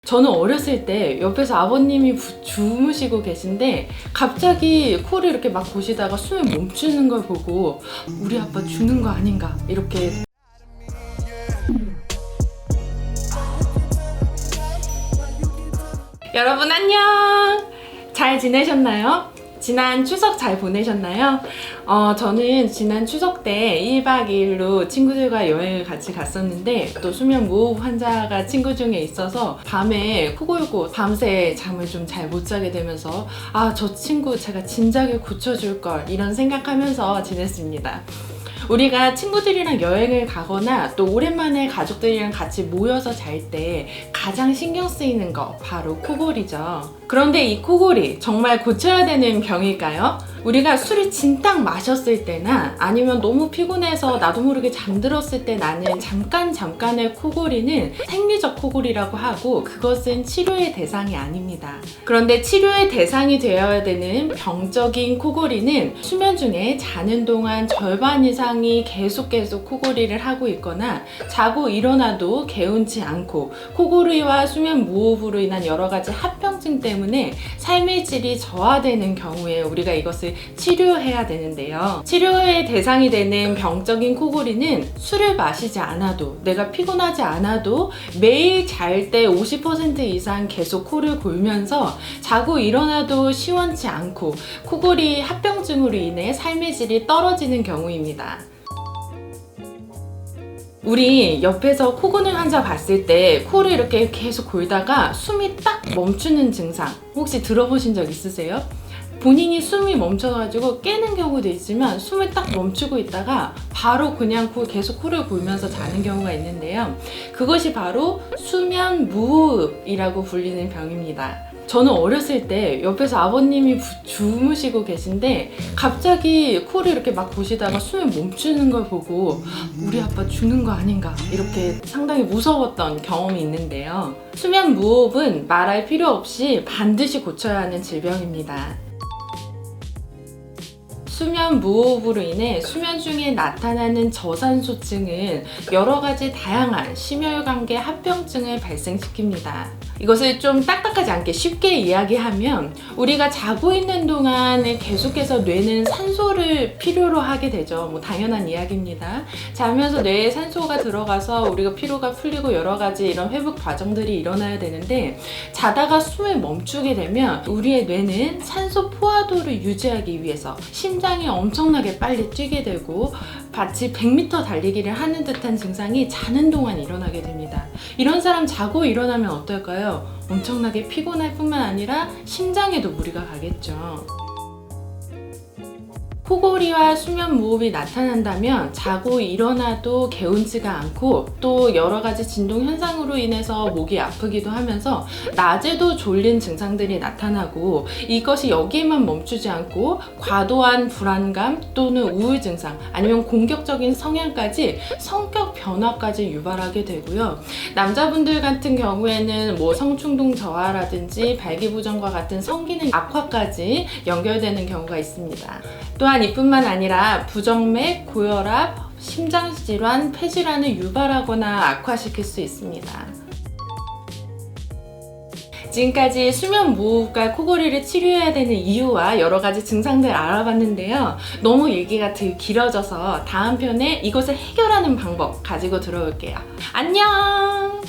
저는 어렸을 때 옆에서 아버님이 주무시고 계신데 갑자기 코를 이렇게 막 고시다가 숨을 멈추는 걸 보고 우리 아빠 죽는 거 아닌가 이렇게. 여러분 안녕! 잘 지내셨나요? 지난 추석 잘 보내셨나요? 저는 지난 추석 때 1박 2일로 친구들과 여행을 같이 갔었는데 또 수면 무호흡 환자가 친구 중에 있어서 밤에 코 골고 밤새 잠을 좀 잘 못 자게 되면서 저 친구 제가 진작에 고쳐줄 걸 이런 생각하면서 지냈습니다. 우리가 친구들이랑 여행을 가거나 또 오랜만에 가족들이랑 같이 모여서 잘 때 가장 신경 쓰이는 거 바로 코골이죠. 그런데 이 코골이 정말 고쳐야 되는 병일까요? 우리가 술이 진딱 마셨을 때나 아니면 너무 피곤해서 나도 모르게 잠들었을 때 나는 잠깐의 코골이는 생리적 코골이라고 하고 그것은 치료의 대상이 아닙니다. 그런데 치료의 대상이 되어야 되는 병적인 코골이는 수면 중에 자는 동안 절반 이상이 계속 코골이를 하고 있거나 자고 일어나도 개운치 않고 코골이와 수면 무호흡으로 인한 여러 가지 합병증 때문에 삶의 질이 저하되는 경우에 우리가 이것을 치료해야 되는데요. 치료의 대상이 되는 병적인 코골이는 술을 마시지 않아도 내가 피곤하지 않아도 매일 잘 때 50% 이상 계속 코를 골면서 자고 일어나도 시원치 않고 코골이 합병증으로 인해 삶의 질이 떨어지는 경우입니다. 우리 옆에서 코 고는 환자 봤을 때 코를 이렇게 계속 골다가 숨이 딱 멈추는 증상 혹시 들어보신 적 있으세요? 본인이 숨이 멈춰가지고 깨는 경우도 있지만 숨을 딱 멈추고 있다가 바로 그냥 계속 코를 골면서 자는 경우가 있는데요. 그것이 바로 수면 무호흡이라고 불리는 병입니다. 저는 어렸을 때 옆에서 아버님이 주무시고 계신데 갑자기 코를 이렇게 막 고시다가 숨을 멈추는 걸 보고 우리 아빠 죽는 거 아닌가 이렇게 상당히 무서웠던 경험이 있는데요. 수면 무호흡은 말할 필요 없이 반드시 고쳐야 하는 질병입니다. 수면 무호흡으로 인해 수면 중에 나타나는 저산소증은 여러 가지 다양한 심혈관계 합병증을 발생시킵니다. 이것을 좀 딱딱하지 않게 쉽게 이야기하면 우리가 자고 있는 동안에 계속해서 뇌는 산소를 필요로 하게 되죠. 당연한 이야기입니다. 자면서 뇌에 산소가 들어가서 우리가 피로가 풀리고 여러 가지 이런 회복 과정들이 일어나야 되는데 자다가 숨을 멈추게 되면 우리의 뇌는 산소 포화도를 유지하기 위해서 심장이 엄청나게 빨리 뛰게 되고 마치 100m 달리기를 하는 듯한 증상이 자는 동안 일어나게 됩니다. 이런 사람 자고 일어나면 어떨까요? 엄청나게 피곤할 뿐만 아니라 심장에도 무리가 가겠죠. 코골이와 수면 무호흡이 나타난다면 자고 일어나도 개운치가 않고 또 여러 가지 진동 현상으로 인해서 목이 아프기도 하면서 낮에도 졸린 증상들이 나타나고 이것이 여기에만 멈추지 않고 과도한 불안감 또는 우울 증상 아니면 공격적인 성향까지 성격 변화까지 유발하게 되고요. 남자분들 같은 경우에는 성충동 저하라든지 발기부전과 같은 성기능 악화까지 연결되는 경우가 있습니다. 또한 이뿐만 아니라 부정맥, 고혈압, 심장질환, 폐질환을 유발하거나 악화시킬 수 있습니다. 지금까지 수면 무호흡과 코골이를 치료해야 되는 이유와 여러 가지 증상들 알아봤는데요. 너무 얘기가 길어져서 다음 편에 이것을 해결하는 방법 가지고 들어올게요. 안녕!